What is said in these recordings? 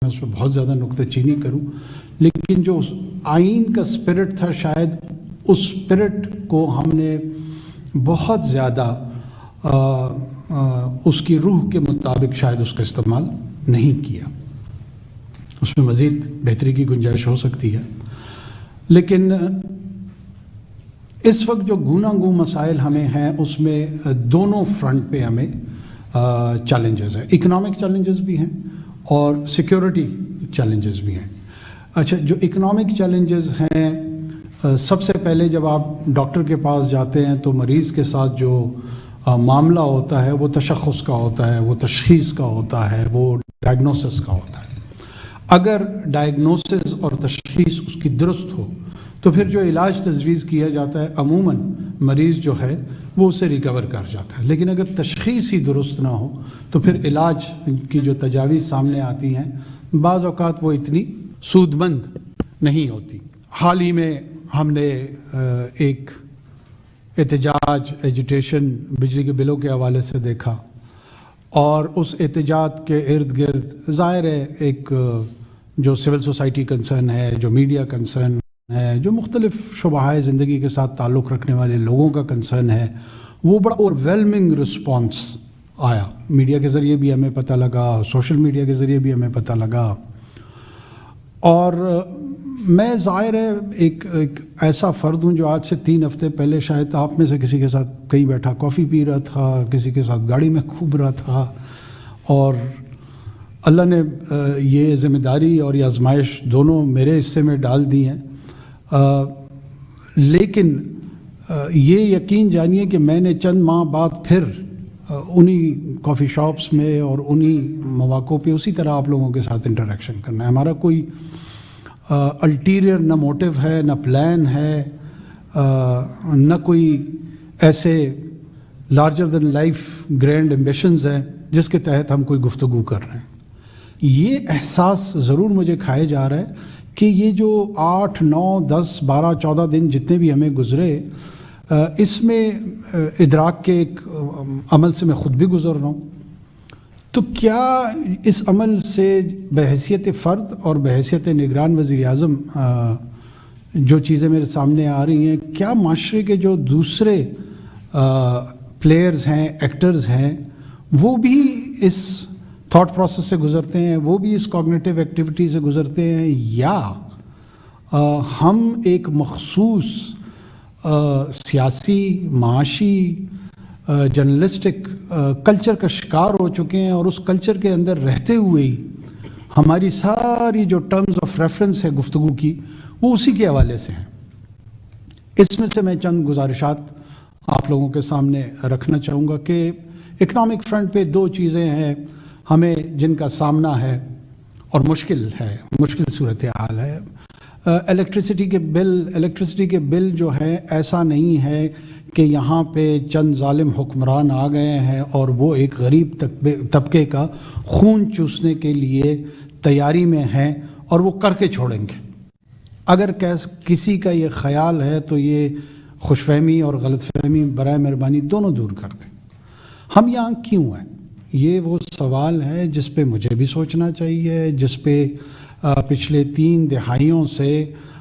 میں اس پہ بہت زیادہ نکتہ چینی کروں، لیکن جو اس آئین کا اسپرٹ تھا شاید اس اسپرٹ کو ہم نے بہت زیادہ اس کی روح کے مطابق شاید اس کا استعمال نہیں کیا. اس میں مزید بہتری کی گنجائش ہو سکتی ہے. لیکن اس وقت جو گوناگوں مسائل ہمیں ہیں اس میں دونوں فرنٹ پہ ہمیں چیلنجز ہیں. اکنامک چیلنجز بھی ہیں اور سیکیورٹی چیلنجز بھی ہیں. اچھا، جو اکنامک چیلنجز ہیں، سب سے پہلے جب آپ ڈاکٹر کے پاس جاتے ہیں تو مریض کے ساتھ جو معاملہ ہوتا ہے وہ تشخص کا ہوتا ہے، وہ تشخیص کا ہوتا ہے، وہ ڈائگنوسس کا ہوتا ہے. اگر ڈائگنوسس اور تشخیص اس کی درست ہو تو پھر جو علاج تجویز کیا جاتا ہے عموماً مریض جو ہے وہ اسے ریکور کر جاتا ہے. لیکن اگر تشخیص ہی درست نہ ہو تو پھر علاج کی جو تجاویز سامنے آتی ہیں بعض اوقات وہ اتنی سود مند نہیں ہوتی. حال ہی میں ہم نے ایک احتجاج ایجیٹیشن بجلی کے بلوں کے حوالے سے دیکھا، اور اس احتجاج کے ارد گرد ظاہر ہے ایک جو سول سوسائٹی کنسرن ہے، جو میڈیا کنسرن ہے، جو مختلف شعبۂ زندگی کے ساتھ تعلق رکھنے والے لوگوں کا کنسرن ہے، وہ بڑا اوور ویلمنگ رسپانس آیا. میڈیا کے ذریعے بھی ہمیں پتہ لگا، سوشل میڈیا کے ذریعے بھی ہمیں پتہ لگا. اور میں ظاہر ہے ایک ایسا فرد ہوں جو آج سے 3 ہفتے پہلے شاید آپ میں سے کسی کے ساتھ کہیں بیٹھا کافی پی رہا تھا، کسی کے ساتھ گاڑی میں گھوم رہا تھا، اور اللہ نے یہ ذمہ داری اور یہ آزمائش دونوں میرے حصے میں ڈال دی ہیں. لیکن یہ یقین جانیے کہ میں نے چند ماہ بعد پھر انہی کافی شاپس میں اور انہی مواقع پہ اسی طرح آپ لوگوں کے ساتھ انٹریکشن کرنا ہے. ہمارا کوئی الٹیریئر نہ موٹیو ہے، نہ پلان ہے، نہ کوئی ایسے larger then life grand ambitions ہیں جس کے تحت ہم کوئی گفتگو کر رہے ہیں. یہ احساس ضرور مجھے کھائے جا رہا ہے کہ یہ جو 8، 9، 10، 12، 14 دن جتنے بھی ہمیں گزرے، اس میں ادراک کے ایک عمل سے میں خود بھی گزر رہا ہوں. تو کیا اس عمل سے بحیثیت فرد اور بحیثیت نگران وزیر اعظم جو چیزیں میرے سامنے آ رہی ہیں، کیا معاشرے کے جو دوسرے پلیئرز ہیں، ایکٹرز ہیں، وہ بھی اس تھاٹ پروسیس سے گزرتے ہیں، وہ بھی اس کوگنیٹیو ایکٹیویٹی سے گزرتے ہیں، یا ہم ایک مخصوص سیاسی، معاشی، جرنلسٹک کلچر کا شکار ہو چکے ہیں، اور اس کلچر کے اندر رہتے ہوئے ہی ہماری ساری جو ٹرمز آف ریفرنس ہے گفتگو کی وہ اسی کے حوالے سے ہیں. اس میں سے میں چند گزارشات آپ لوگوں کے سامنے رکھنا چاہوں گا کہ اکنامک فرنٹ پہ 2 چیزیں ہیں ہمیں جن کا سامنا ہے اور مشکل صورتحال ہے. الیکٹرسٹی کے بل جو ہے ایسا نہیں ہے کہ یہاں پہ چند ظالم حکمران آ گئے ہیں اور وہ ایک غریب طبقے کا خون چوسنے کے لیے تیاری میں ہیں اور وہ کر کے چھوڑیں گے. اگر کسی کا یہ خیال ہے تو یہ خوش فہمی اور غلط فہمی برائے مہربانی دونوں دور کر دیں. ہم یہاں کیوں ہیں؟ یہ وہ سوال ہے جس پہ مجھے بھی سوچنا چاہیے، جس پہ پچھلے 3 دہائیوں سے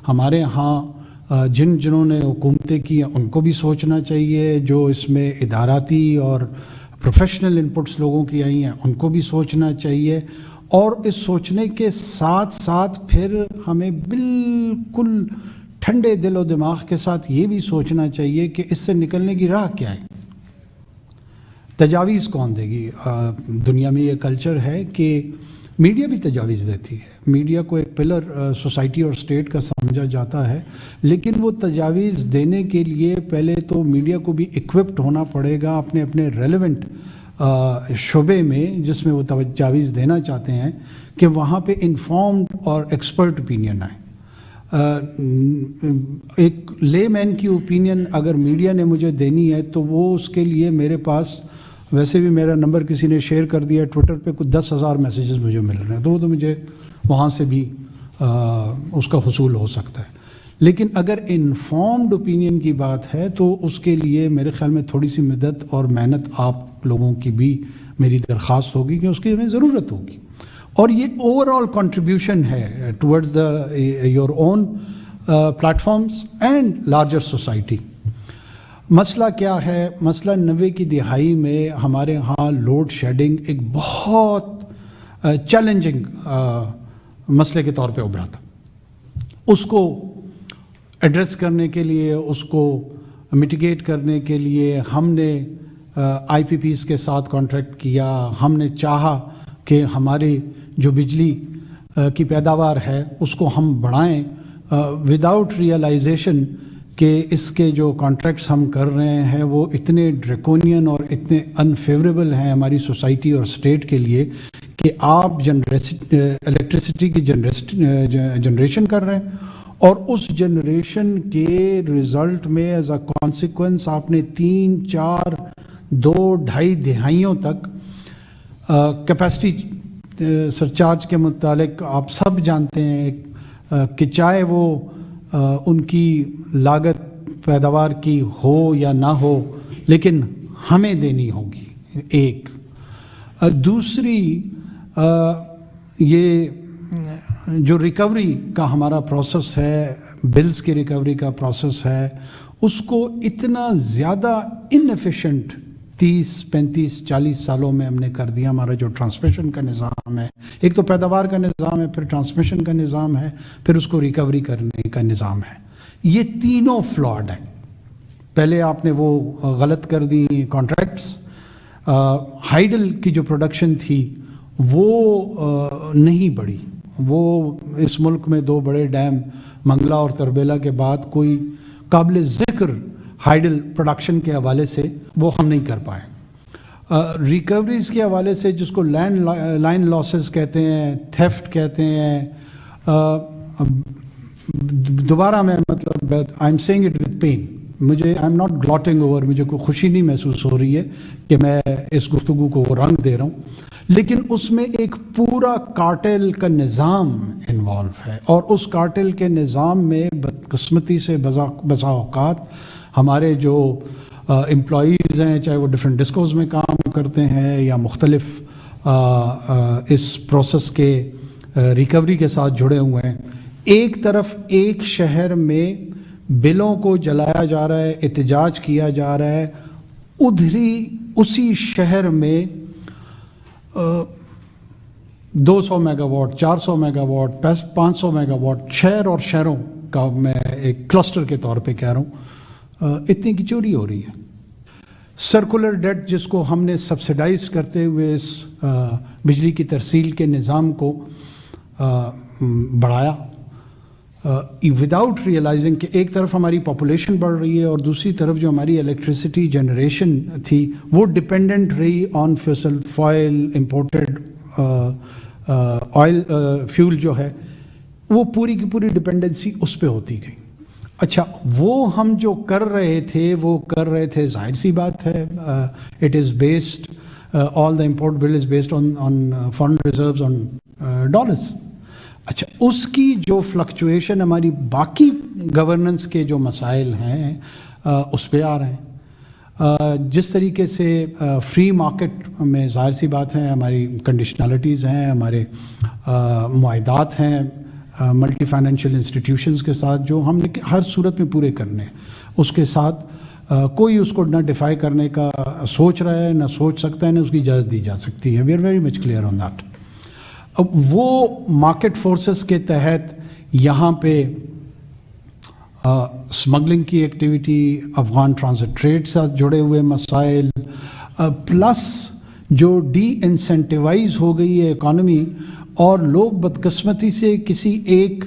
ہمارے ہاں جنہوں نے حکومتیں کی ان کو بھی سوچنا چاہیے، جو اس میں اداراتی اور پروفیشنل انپٹس لوگوں کی آئی ہیں ان کو بھی سوچنا چاہیے. اور اس سوچنے کے ساتھ ساتھ پھر ہمیں بالکل ٹھنڈے دل و دماغ کے ساتھ یہ بھی سوچنا چاہیے کہ اس سے نکلنے کی راہ کیا ہے. تجاویز کون دے گی؟ دنیا میں یہ کلچر ہے کہ میڈیا بھی تجاویز دیتی ہے. میڈیا کو ایک پلر سوسائٹی اور اسٹیٹ کا سمجھا جاتا ہے، لیکن وہ تجاویز دینے کے لیے پہلے تو میڈیا کو بھی اکوپڈ ہونا پڑے گا اپنے ریلیونٹ شعبے میں جس میں وہ تجاویز دینا چاہتے ہیں، کہ وہاں پہ انفارمڈ اور ایکسپرٹ اوپینین آئے. ایک لے مین کی اوپینین اگر میڈیا نے مجھے دینی ہے تو وہ اس کے لیے میرے پاس، ویسے بھی میرا نمبر کسی نے شیئر کر دیا ٹویٹر پہ، کچھ 10,000 میسیجز مجھے مل رہے ہیں، تو وہ تو مجھے وہاں سے بھی اس کا حصول ہو سکتا ہے. لیکن اگر انفارمڈ اوپینین کی بات ہے تو اس کے لیے میرے خیال میں تھوڑی سی مدد اور محنت آپ لوگوں کی بھی میری درخواست ہوگی کہ اس کی ہمیں ضرورت ہوگی. اور یہ اوور آل کنٹریبیوشن ہے towards your own platforms and larger society. مسئلہ کیا ہے؟ مسئلہ 90 کی دہائی میں ہمارے ہاں لوڈ شیڈنگ ایک بہت چیلنجنگ مسئلے کے طور پہ ابھرا تھا. اس کو ایڈریس کرنے کے لیے، اس کو میٹیگیٹ کرنے کے لیے ہم نے آئی پی پیز کے ساتھ کانٹریکٹ کیا. ہم نے چاہا کہ ہماری جو بجلی کی پیداوار ہے اس کو ہم بڑھائیں وداؤٹ ریئلائزیشن کہ اس کے جو کانٹریکٹس ہم کر رہے ہیں وہ اتنے ڈریکونین اور اتنے انفیوریبل ہیں ہماری سوسائٹی اور اسٹیٹ کے لیے کہ آپ الیکٹریسٹی کی جنریشن کر رہے ہیں، اور اس جنریشن کے رزلٹ میں ایز اے کانسیکوینس آپ نے 3، 4، 2، 2.5 دہائیوں تک کیپیسٹی سرچارج کے متعلق آپ سب جانتے ہیں کہ چاہے وہ ان کی لاگت پیداوار کی ہو یا نہ ہو لیکن ہمیں دینی ہوگی. ایک دوسری یہ جو ریکوری کا ہمارا پروسیس ہے، بلز کی ریکوری کا پروسیس ہے، اس کو اتنا زیادہ انیفیشینٹ 30، 35، 40 سالوں میں ہم نے کر دیا. ہمارا جو ٹرانسمیشن کا نظام ہے، ایک تو پیداوار کا نظام ہے، پھر ٹرانسمیشن کا نظام ہے، پھر اس کو ریکوری کرنے کا نظام ہے. یہ تینوں فلاڈ ہیں. پہلے آپ نے وہ غلط کر دی کانٹریکٹس. ہائیڈل کی جو پروڈکشن تھی وہ نہیں بڑھی. وہ اس ملک میں 2 بڑے ڈیم منگلا اور تربیلا کے بعد کوئی قابل ذکر ہائیڈل پروڈکشن کے حوالے سے وہ ہم نہیں کر پائے. ریکوریز کے حوالے سے جس کو لائن لاسز کہتے ہیں، تھیفٹ کہتے ہیں، دوبارہ میں مطلب I am seeing it with pain, مجھے I am not gloating over, مجھے کوئی خوشی نہیں محسوس ہو رہی ہے کہ میں اس گفتگو کو رنگ دے رہا ہوں، لیکن اس میں ایک پورا کارٹل کا نظام انوالو ہے. اور اس کارٹل کے نظام میں بدقسمتی سے بسا اوقات ہمارے جو امپلائیز ہیں، چاہے وہ ڈفرینٹ ڈسکوز میں کام کرتے ہیں یا مختلف اس پروسیس کے ریکوری کے ساتھ جڑے ہوئے ہیں، ایک طرف ایک شہر میں بلوں کو جلایا جا رہا ہے، احتجاج کیا جا رہا ہے، اسی شہر میں 200 mega what, 400 mega what, 500 mega what شہر اور شہروں کا میں ایک کلسٹر کے طور پہ کہہ رہا ہوں، اتنی کی چوری ہو رہی ہے. سرکولر ڈیٹ جس کو ہم نے سبسیڈائز کرتے ہوئے اس بجلی کی ترسیل کے نظام کو بڑھایا وداؤٹ ریئلائزنگ کہ ایک طرف ہماری پاپولیشن بڑھ رہی ہے اور دوسری طرف جو ہماری الیکٹریسٹی جنریشن تھی وہ ڈپینڈنٹ رہی آن فسل فوائل، امپورٹڈ آئل فیول جو ہے، وہ پوری کی پوری ڈپینڈنسی اس پہ ہوتی گئی. اچھا، وہ ہم جو کر رہے تھے ظاہر سی بات ہے، it is based all the import bill is based on foreign reserves on dollars. اچھا، اس کی جو فلکچویشن ہماری باقی گورننس کے جو مسائل ہیں اس پہ آ رہے ہیں. جس طریقے سے فری مارکیٹ میں ظاہر سی بات ہے ہماری کنڈیشنالٹیز ہیں، ہمارے معاہدات ہیں ملٹی فائنینشیل انسٹیٹیوشنز کے ساتھ جو ہم نے ہر صورت میں پورے کرنے ہیں، اس کے ساتھ کوئی اس کو نہ ڈیفائی کرنے کا سوچ رہا ہے، نہ سوچ سکتا ہے، نہ اس کی اجازت دی جا سکتی ہے. We are very much clear on that. اب وہ مارکیٹ فورسز کے تحت یہاں پہ اسمگلنگ کی ایکٹیویٹی، افغان ٹرانزٹ ٹریڈ سے جڑے ہوئے مسائل، پلس جو ڈی انسینٹیوائز ہو گئی ہے اکانومی، اور لوگ بدقسمتی سے کسی ایک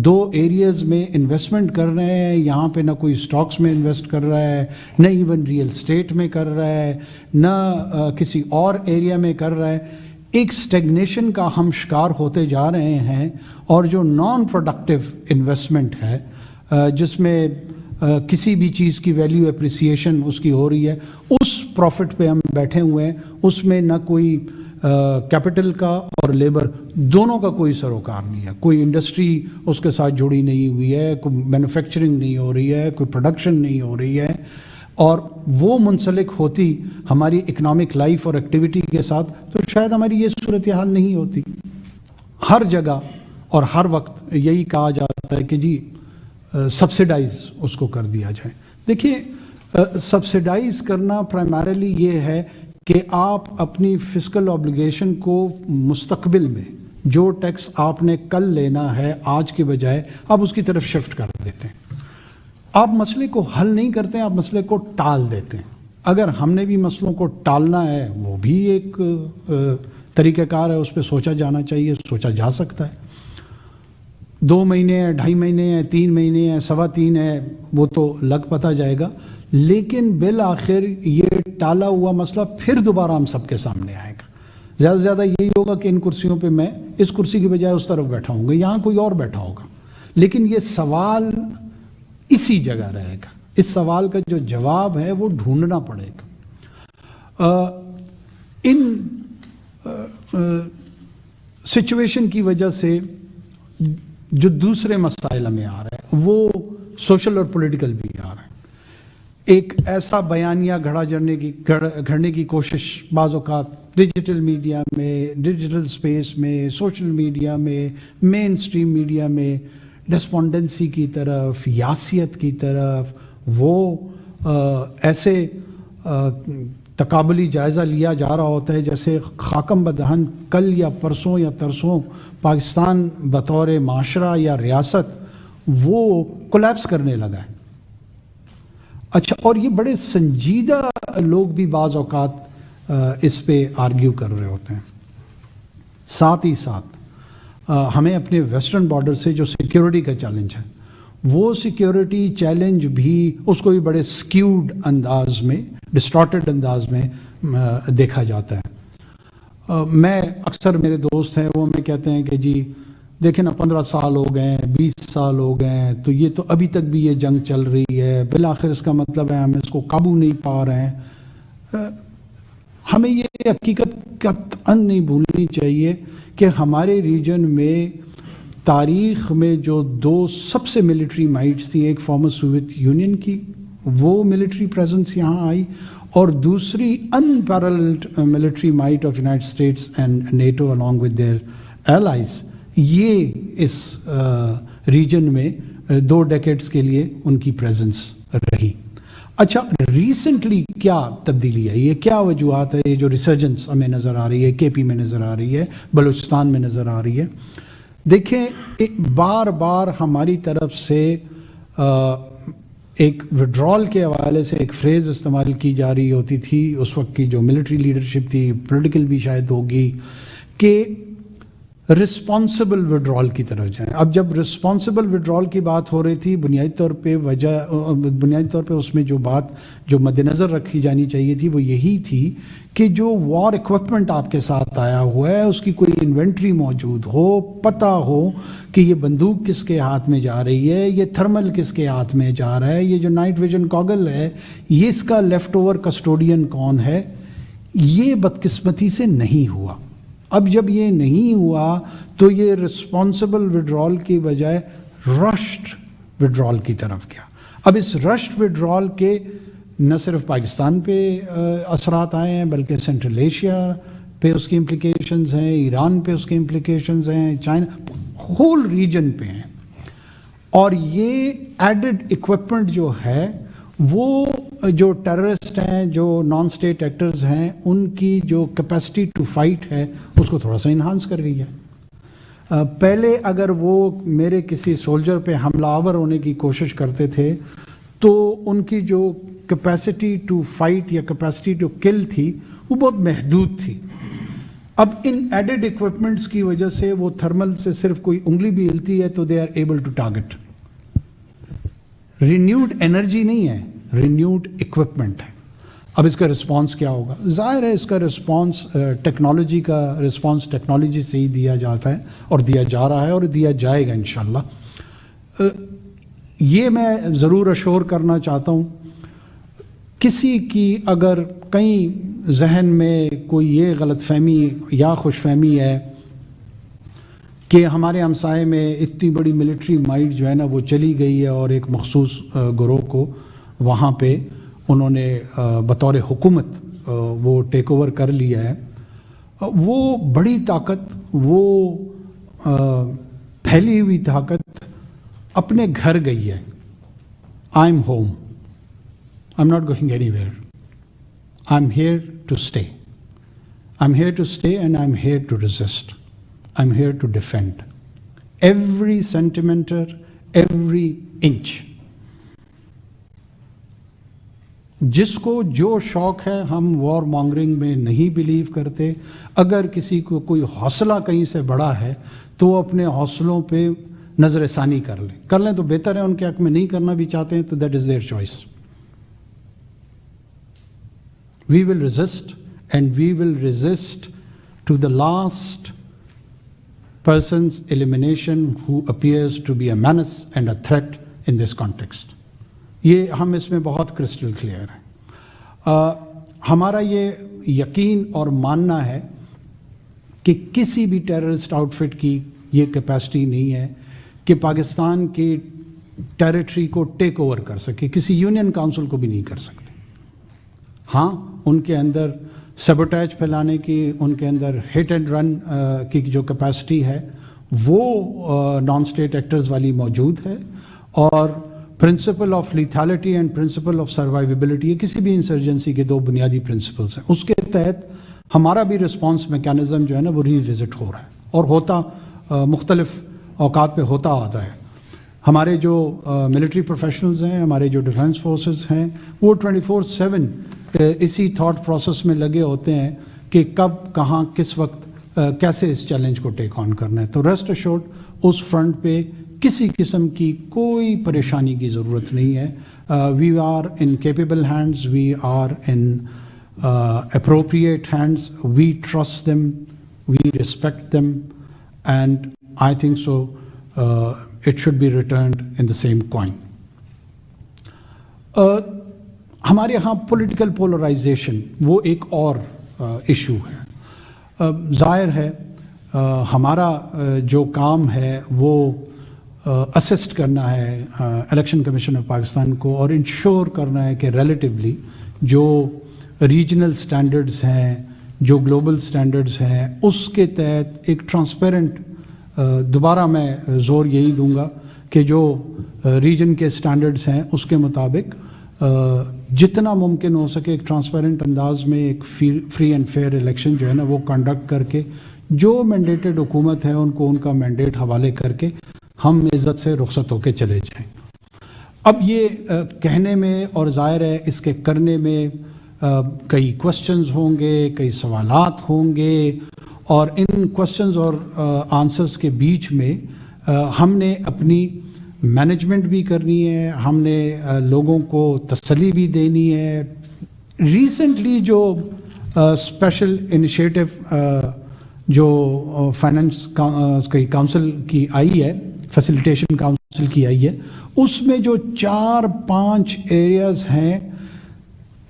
دو ایریاز میں انویسٹمنٹ کر رہے ہیں. یہاں پہ نہ کوئی اسٹاکس میں انویسٹ کر رہا ہے، نہ ایون ریئل اسٹیٹ میں کر رہا ہے، نہ کسی اور ایریا میں کر رہا ہے. ایک اسٹیگنیشن کا ہم شکار ہوتے جا رہے ہیں. اور جو نان پروڈکٹیو انویسٹمنٹ ہے جس میں کسی بھی چیز کی ویلیو اپریسیشن اس کی ہو رہی ہے، اس پروفٹ پہ ہم بیٹھے ہوئے ہیں. اس میں نہ کوئی کیپٹل کا اور لیبر دونوں کا کوئی سروکار نہیں ہے. کوئی انڈسٹری اس کے ساتھ جڑی نہیں ہوئی ہے، کوئی مینوفیکچرنگ نہیں ہو رہی ہے، کوئی پروڈکشن نہیں ہو رہی ہے. اور وہ منسلک ہوتی ہماری اکنامک لائف اور ایکٹیویٹی کے ساتھ تو شاید ہماری یہ صورتحال نہیں ہوتی. ہر جگہ اور ہر وقت یہی کہا جاتا ہے کہ جی سبسیڈائز اس کو کر دیا جائے. دیکھیے سبسیڈائز کرنا پرائمریلی یہ ہے کہ آپ اپنی فسکل آبلیگیشن کو مستقبل میں جو ٹیکس آپ نے کل لینا ہے آج کے بجائے آپ اس کی طرف شفٹ کر دیتے ہیں. آپ مسئلے کو حل نہیں کرتے ہیں, آپ مسئلے کو ٹال دیتے ہیں. اگر ہم نے بھی مسئلوں کو ٹالنا ہے وہ بھی ایک طریقہ کار ہے, اس پہ سوچا جانا چاہیے, سوچا جا سکتا ہے. 2 مہینے ہیں, 2.5 مہینے ہیں, 3 مہینے ہیں, 3.25 ہے, وہ تو لگ پتہ جائے گا. لیکن بالآخر یہ ٹالا ہوا مسئلہ پھر دوبارہ ہم سب کے سامنے آئے گا. زیادہ سے زیادہ یہی ہوگا کہ ان کرسیوں پہ میں اس کرسی کی بجائے اس طرف بیٹھا ہوں گا, یہاں کوئی اور بیٹھا ہوگا. لیکن یہ سوال اسی جگہ رہے گا. اس سوال کا جو جواب ہے وہ ڈھونڈنا پڑے گا. ان سچویشن کی وجہ سے جو دوسرے مسائل ہمیں آ رہے ہیں وہ سوشل اور پولیٹیکل بھی آ رہے ہیں. ایک ایسا بیانیہ گھڑنے کی کوشش بعض اوقات ڈیجیٹل میڈیا میں, ڈیجیٹل سپیس میں, سوشل میڈیا میں, مین سٹریم میڈیا میں ڈسپونڈنسی کی طرف, یاسیت کی طرف, وہ ایسے تقابلی جائزہ لیا جا رہا ہوتا ہے جیسے خاکم بدہن کل یا پرسوں یا ترسوں پاکستان بطور معاشرہ یا ریاست وہ کولیپس کرنے لگا ہے. اچھا, اور یہ بڑے سنجیدہ لوگ بھی بعض اوقات اس پہ آرگیو کر رہے ہوتے ہیں. ساتھ ہی ساتھ ہمیں اپنے ویسٹرن بارڈر سے جو سیکیورٹی کا چیلنج ہے وہ سیکیورٹی چیلنج بھی اس کو بھی بڑے سکیوڈ انداز میں, ڈسٹارٹڈ انداز میں دیکھا جاتا ہے. میں اکثر میرے دوست ہیں وہ ہمیں کہتے ہیں کہ جی دیکھیں نا 15 سال ہو گئے ہیں, 20 سال ہو گئے ہیں, تو یہ تو ابھی تک بھی یہ جنگ چل رہی ہے, بالآخر اس کا مطلب ہے ہم اس کو قابو نہیں پا رہے ہیں. ہمیں یہ حقیقت قطعاً نہیں بھولنی چاہیے کہ ہمارے ریجن میں تاریخ میں جو 2 سب سے ملٹری مائٹس تھی, ایک فارمر سوویت یونین کی وہ ملٹری پریزنس یہاں آئی, اور دوسری unparalleled military might of United States and NATO along with their allies, یہ اس ریجن میں 2 ڈیکیڈز کے لیے ان کی پریزنس رہی. اچھا, ریسنٹلی کیا تبدیلی ہے, یہ کیا وجوہات ہے, یہ جو ریسرجنس ہمیں نظر آ رہی ہے, کے پی میں نظر آ رہی ہے, بلوچستان میں نظر آ رہی ہے. دیکھیں بار بار ہماری طرف سے ایک وڈرال کے حوالے سے ایک فریز استعمال کی جا رہی ہوتی تھی اس وقت کی جو ملٹری لیڈرشپ تھی, پولیٹیکل بھی شاید ہوگی, کہ رسپانسبل وڈرال کی طرف جائیں. اب جب رسپانسبل وڈرال کی بات ہو رہی تھی بنیادی طور پہ اس میں جو مد نظر رکھی جانی چاہیے تھی وہ یہی تھی کہ جو وار ایکوپمنٹ آپ کے ساتھ آیا ہوا ہے اس کی کوئی انوینٹری موجود ہو, پتہ ہو کہ یہ بندوق کس کے ہاتھ میں جا رہی ہے, یہ تھرمل کس کے ہاتھ میں جا رہا ہے, یہ جو نائٹ ویژن گاگل ہے یہ اس کا لیفٹ اوور کسٹوڈین کون ہے. یہ بدقسمتی سے نہیں ہوا. اب جب یہ نہیں ہوا تو یہ رسپانسبل وڈرال کی بجائے رشڈ وڈرال کی طرف گیا. اب اس رشڈ وڈرال کے نہ صرف پاکستان پہ اثرات آئے ہیں بلکہ سینٹرل ایشیا پہ اس کی امپلیکیشنز ہیں, ایران پہ اس کی امپلیکیشنز ہیں, چائنا, ہول ریجن پہ ہیں. اور یہ ایڈڈ ایکوپمنٹ جو ہے وہ جو ٹیررسٹ ہیں, جو نان اسٹیٹ ایکٹرز ہیں, ان کی جو کیپیسٹی ٹو فائٹ ہے اس کو تھوڑا سا انہانس کر گئی ہے. پہلے اگر وہ میرے کسی سولجر پہ حملہ آور ہونے کی کوشش کرتے تھے تو ان کی جو کیپیسٹی ٹو فائٹ یا کیپیسٹی ٹو کل تھی وہ بہت محدود تھی. اب ان ایڈڈ ایکوپمنٹس کی وجہ سے وہ تھرمل سے صرف کوئی انگلی بھی ہلتی ہے تو they are able to target. Renewed energy نہیں ہے, رینیوڈ ایکوپمنٹ ہے. اب اس کا رسپانس کیا ہوگا؟ ظاہر ہے اس کا رسپانس ٹیکنالوجی کا رسپانس ٹیکنالوجی سے ہی دیا جاتا ہے اور دیا جا رہا ہے اور دیا جائے گا انشاءاللہ. یہ میں ضرور اشور کرنا چاہتا ہوں, کسی کی اگر کہیں ذہن میں کوئی یہ غلط فہمی یا خوش فہمی ہے کہ ہمارے ہمسائے میں اتنی بڑی ملٹری مائٹ جو ہے نا وہ چلی گئی ہے اور ایک مخصوص گروہ کو وہاں پہ انہوں نے بطور حکومت وہ ٹیک اوور کر لیا ہے, وہ بڑی طاقت, وہ پھیلی ہوئی طاقت اپنے گھر گئی ہے. I am home, I am not going anywhere, I am here to stay. I'm here to stay and I'm here to resist. I'm here to defend. Every centimeter, every inch. جس کو جو شوق ہے, ہم وار مانگرنگ میں نہیں blue کرتے. اگر کسی کو کوئی حوصلہ کہیں سے بڑا ہے تو وہ اپنے حوصلوں پہ نظر ثانی کر لیں تو بہتر ہے. ان کے حق میں نہیں کرنا بھی چاہتے ہیں تو that is there choice. We will resist. And we will resist to the last person's elimination who appears to be a menace and a threat in this context. یہ ہم اس میں بہت کرسٹل کلیئر ہیں. ہمارا یہ یقین اور ماننا ہے کہ کسی بھی ٹیررسٹ آؤٹ فٹ کی یہ کیپیسٹی نہیں ہے کہ پاکستان کی ٹیریٹری کو ٹیک اوور کر سکے. کسی یونین کاؤنسل کو بھی نہیں کر سکتے. ہاں, ان کے اندر سیبوٹیج پھیلانے کی, ان کے اندر ہٹ اینڈ رن کی جو کیپیسٹی ہے وہ نان اسٹیٹ ایکٹرز والی موجود ہے. اور principle of lethality and principle of survivability, یہ کسی بھی انسرجنسی کے دو بنیادی پرنسپلس ہیں. اس کے تحت ہمارا بھی رسپانس میکینزم جو ہے نا وہ ری وزٹ ہو رہا ہے اور ہوتا مختلف اوقات پہ ہوتا آتا ہے. ہمارے جو ملٹری پروفیشنلز ہیں, ہمارے جو ڈیفنس فورسز ہیں, وہ 24/7 اسی تھاٹ پروسیس میں لگے ہوتے ہیں کہ کب, کہاں, کس وقت کیسے اس چیلنج کو ٹیک آن کرنا ہے. تو ریسٹ ایشورڈ اس فرنٹ پہ کسی قسم کی کوئی پریشانی کی ضرورت نہیں ہے. We are in capable hands, we are in appropriate hands, we trust them, we respect them, and I think so it should be returned in the same coin. ہمارے یہاں پولیٹیکل پولرائزیشن وہ ایک اور ایشو ہے. ظاہر ہے ہمارا جو کام ہے وہ اسسٹ کرنا ہے الیکشن کمیشن آف پاکستان کو اور انشور کرنا ہے کہ ریلیٹیولی جو ریجنل سٹینڈرڈز ہیں, جو گلوبل سٹینڈرڈز ہیں, اس کے تحت ایک ٹرانسپیرنٹ, دوبارہ میں زور یہی دوں گا کہ جو ریجن کے سٹینڈرڈز ہیں اس کے مطابق جتنا ممکن ہو سکے ایک ٹرانسپیرنٹ انداز میں ایک فری اینڈ فیئر الیکشن جو ہے نا وہ کنڈکٹ کر کے جو مینڈیٹڈ حکومت ہے ان کو ان کا مینڈیٹ حوالے کر کے ہم عزت سے رخصت ہو کے چلے جائیں. اب یہ کہنے میں اور ظاہر ہے اس کے کرنے میں کئی کوشچنز ہوں گے, کئی سوالات ہوں گے, اور ان کوشچنز اور آنسرز کے بیچ میں ہم نے اپنی مینجمنٹ بھی کرنی ہے, ہم نے لوگوں کو تسلی بھی دینی ہے. ریسنٹلی جو اسپیشل انیشیٹو جو فائنانس کاؤنسل کی آئی ہے, فیسیلیٹیشن کاؤنسل کی آئی ہے, اس میں جو 4-5 ایریاز ہیں,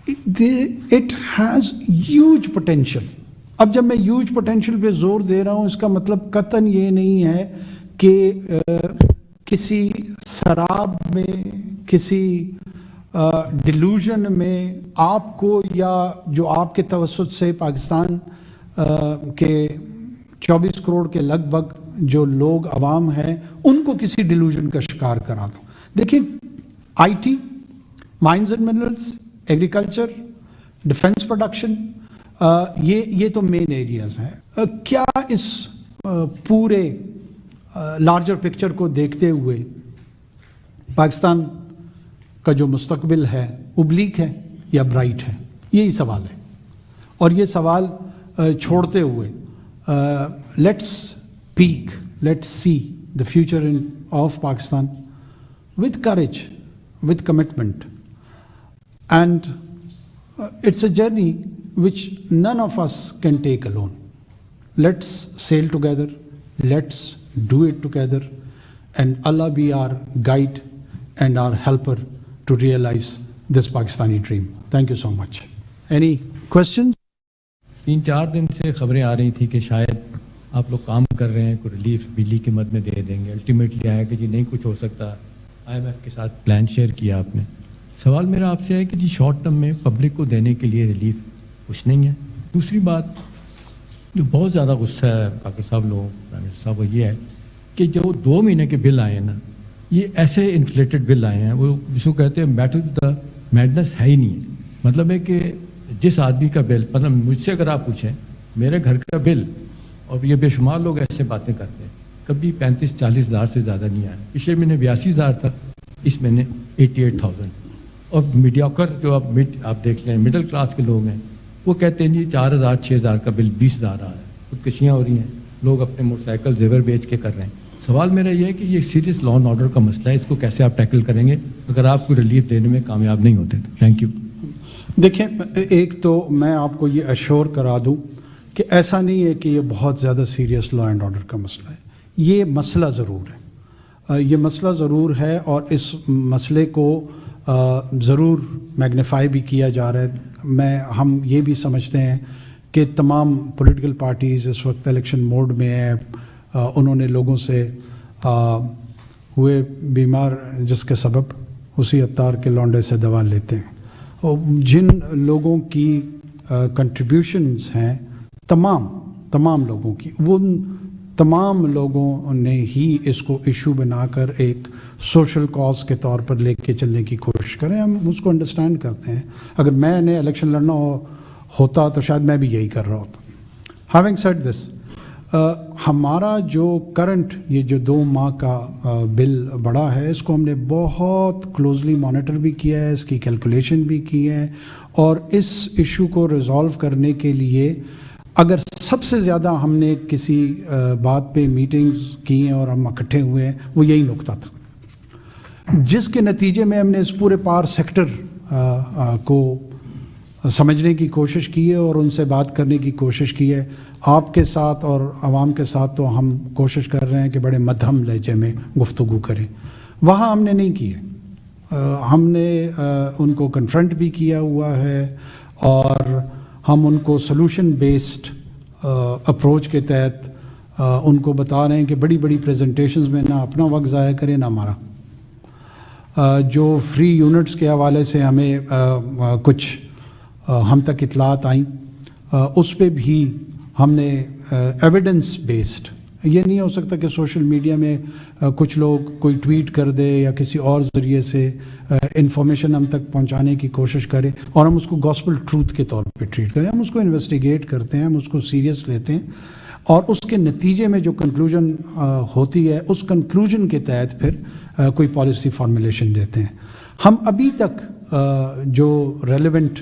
اٹ ہیز ہیوج پوٹینشیل. اب جب میں ہیوج پوٹینشیل پہ زور دے رہا ہوں, اس کا مطلب قطعاً یہ نہیں ہے کہ کسی سراب میں, کسی ڈیلوژن میں آپ کو یا جو آپ کے توسط سے پاکستان کے 24 کروڑ کے لگ بھگ جو لوگ عوام ہیں ان کو کسی ڈیلوژن کا شکار کرا دوں. دیکھیں, I T, mines and minerals, agriculture, defence production, یہ تو مین ایریاز ہیں. کیا اس پورے لارجر پکچر کو دیکھتے ہوئے پاکستان کا جو مستقبل ہے وہ بلیک ہے یا برائٹ ہے؟ یہی سوال ہے. اور یہ سوال چھوڑتے ہوئے let's peek, let's see the future of Pakistan with courage, with commitment, and it's a journey which none of us can take alone. Let's sail together, let's do it together, and Allah be our guide and our helper to realize this Pakistani dream. Thank you so much. Any questions? 3-4 دن سے خبریں آ رہی تھی کہ شاید آپ لوگ کام کر رہے ہیں, کوئی ریلیف بجلی کی مد میں دے دیں گے. الٹیمیٹلی آیا کہ جی نہیں کچھ ہو سکتا. IMF کے ساتھ پلان شیئر کیا آپ نے. سوال میرا آپ سے ہے کہ جی شارٹ ٹرم میں پبلک کو دینے کے لیے ریلیف کچھ نہیں ہے. دوسری بات, جو بہت زیادہ غصہ ہے کاکر صاحب لوگوں پرائم منسٹر صاحب وہ یہ ہے کہ جو 2 مہینے کے بل آئے ہیں نا یہ ایسے انفلیٹڈ بل آئے ہیں وہ جس کو کہتے ہیں میٹھڈ دا میڈنس ہے ہی نہیں ہے. مطلب ہے کہ جس آدمی کا بل مطلب مجھ سے اگر آپ پوچھیں میرے گھر کا بل اور یہ بے شمار لوگ ایسے باتیں کرتے ہیں کبھی 35-40 ہزار سے زیادہ نہیں آیا. پچھلے مہینے 82,000 تھا, اس مہینے 88,000. اور میڈیوکر جو آپ دیکھ لیں مڈل کلاس کے لوگ ہیں وہ کہتے ہیں جی 4,000-6,000 کا بل 20,000 آ رہا ہے. خودکشیاں ہو رہی ہیں, لوگ اپنے موٹر سائیکل زیور بیچ کے کر رہے ہیں. سوال میرا یہ ہے کہ یہ سیریس لا اینڈ آرڈر کا مسئلہ ہے, اس کو کیسے آپ ٹیکل کریں گے اگر آپ کو ریلیف دینے میں کامیاب نہیں ہوتے تو. Thank you. دیکھیں, ایک تو میں آپ کو یہ ایشور کرا دوں کہ ایسا نہیں ہے کہ یہ بہت زیادہ سیریس لا اینڈ آرڈر کا مسئلہ ہے. یہ مسئلہ ضرور ہے, یہ مسئلہ ضرور ہے اور اس مسئلے کو ضرور میگنیفائی بھی کیا جا رہا ہے. ہم یہ بھی سمجھتے ہیں کہ تمام پولیٹیکل پارٹیز اس وقت الیکشن موڈ میں ہیں. انہوں نے لوگوں سے ہوئے بیمار جس کے سبب اسی عطار کے لونڈے سے دوا لیتے ہیں. اور جن لوگوں کی کنٹریبیوشنز ہیں تمام لوگوں کی, وہ تمام لوگوں نے ہی اس کو ایشو بنا کر ایک سوشل کاز کے طور پر لے کے چلنے کی کوشش کریں. ہم اس کو انڈرسٹینڈ کرتے ہیں. اگر میں نے الیکشن لڑنا ہوتا تو شاید میں بھی یہی کر رہا ہوتا. ہیونگ سیڈ دس, ہمارا جو کرنٹ یہ جو 2 ماہ کا بل بڑا ہے اس کو ہم نے بہت کلوزلی مانیٹر بھی کیا ہے, اس کی کیلکولیشن بھی کی ہے, اور اس ایشو کو ریزالو کرنے کے لیے اگر سب سے زیادہ ہم نے کسی بات پہ میٹنگز کی ہیں اور ہم اکٹھے ہوئے ہیں وہ یہی نقطہ تھا, جس کے نتیجے میں ہم نے اس پورے پاور سیکٹر کو سمجھنے کی کوشش کی ہے اور ان سے بات کرنے کی کوشش کی ہے. آپ کے ساتھ اور عوام کے ساتھ تو ہم کوشش کر رہے ہیں کہ بڑے مدھم لہجے میں گفتگو کریں. وہاں ہم نے نہیں کی ہے. ہم نے ان کو کنفرنٹ بھی کیا ہوا ہے اور ہم ان کو سلوشن بیسڈ اپروچ کے تحت ان کو بتا رہے ہیں کہ بڑی بڑی پریزنٹیشنز میں نہ اپنا وقت ضائع کریں نہ ہمارا. جو فری یونٹس کے حوالے سے ہمیں کچھ ہم تک اطلاعات آئیں اس پہ بھی ہم نے ایویڈنس بیسڈ, یہ نہیں ہو سکتا کہ سوشل میڈیا میں کچھ لوگ کوئی ٹویٹ کر دے یا کسی اور ذریعے سے انفارمیشن ہم تک پہنچانے کی کوشش کرے اور ہم اس کو گاسپل ٹروتھ کے طور پہ ٹریٹ کریں. ہم اس کو انویسٹیگیٹ کرتے ہیں, ہم اس کو سیریس لیتے ہیں اور اس کے نتیجے میں جو کنکلوژن ہوتی ہے اس کنکلوژن کے تحت پھر کوئی پالیسی فارمولیشن دیتے ہیں. ہم ابھی تک جو ریلیونٹ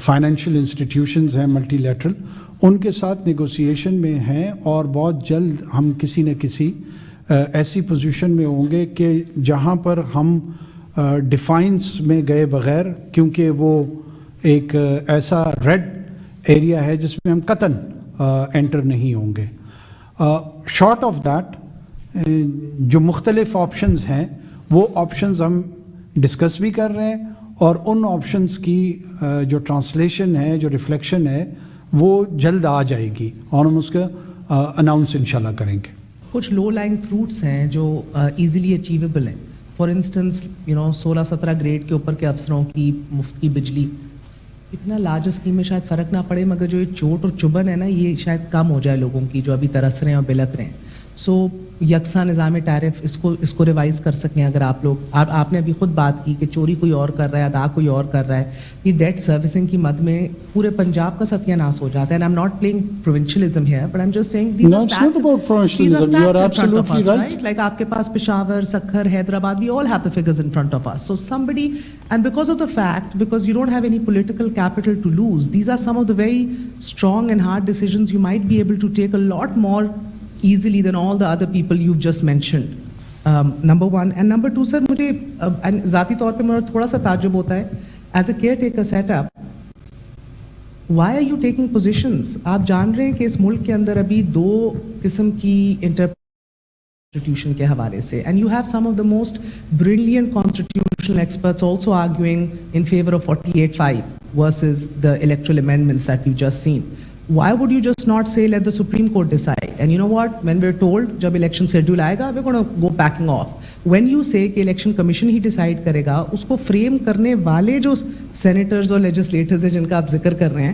فائنینشیل انسٹیٹیوشنز ہیں ملٹی لیٹرل ان کے ساتھ نیگوسیشن میں ہیں اور بہت جلد ہم کسی نہ کسی ایسی پوزیشن میں ہوں گے کہ جہاں پر ہم ڈیفائنس میں گئے بغیر, کیونکہ وہ ایک ایسا ریڈ ایریا ہے جس میں ہم قطعاً انٹر نہیں ہوں گے. شارٹ آف دیٹ جو مختلف آپشنز ہیں وہ آپشنز ہم ڈسکس بھی کر رہے ہیں اور ان آپشنز کی جو ٹرانسلیشن ہے, جو ریفلیکشن ہے وہ جلد آ جائے گی اور ہم اس کا اناؤنس انشاءاللہ کریں گے. کچھ لو لائنگ فروٹس ہیں جو ایزیلی اچیویبل ہیں. فار انسٹنس 16-17 گریڈ کے اوپر کے افسروں کی مفت کی بجلی, اتنا لارج اسکیم میں شاید فرق نہ پڑے, مگر جو یہ چوٹ اور چبھن ہے نا یہ شاید کم ہو جائے لوگوں کی جو ابھی ترس رہے ہیں اور بلک رہے ہیں. سو یکساں نظام ٹیرف اس کو ریوائز کر سکیں اگر آپ لوگ. آپ نے ابھی خود بات کی کہ چوری کوئی اور کر رہا ہے, ادا کوئی اور کر رہا ہے. یہ ڈیٹ سروسنگ کی مد میں پورے پنجاب کا ستیہ ناش ہو جاتا ہے. And I am not playing provincialism here but I am just saying these are stats right. Like آپ کے پاس Peshawar, Sukkur, Hyderabad, we all have the figures in front of us. So somebody, and because of the fact, because you don't have any political capital to lose, these are some of the very strong and hard decisions you might be able to take a lot more easily than all the other people you've just mentioned. Number one. And number two, sir, مجھے ذاتی طور پہ میرا تھوڑا سا تعجب ہوتا ہے as a caretaker setup, why are you taking positions. آپ جان رہے ہیں کہ اس ملک کے اندر ابھی 2 قسم کی انسٹیٹیوشن کے حوالے سے, and you have some of the most brilliant constitutional experts also arguing in favor of 48(5) versus the electoral amendments that we've just seen. Why would you just not say let the Supreme Court decide? And you know what, when we're told jab election schedule aayega we're going to go backing off. When you say کہ election commission ہی decide کرے گا, اس کو frame کرنے والے جو senators اور legislators ہیں جن کا آپ ذکر کر رہے ہیں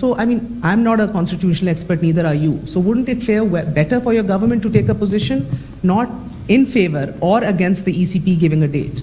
So I mean, I'm not a constitutional expert, neither are you. So wouldn't it fare better for your government to take a position not in favor or against the ECP giving a date?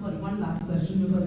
Sorry, one last question because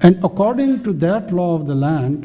And according to that law of the land,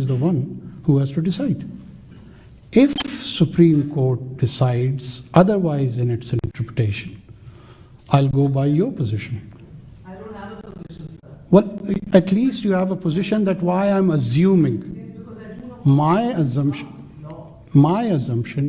is the one who has to decide. If Supreme Court decides otherwise in its interpretation, I'll go by your position. I don't have a position, sir. Well, at least you have a position that why I'm assuming. My assumption,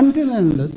Until and unless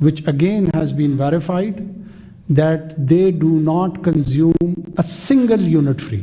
which again has been verified, that they do not consume a single unit free.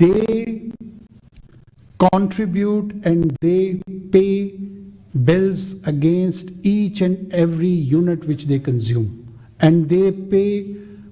they contribute and they pay bills against each and every unit which they consume, and they pay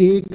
1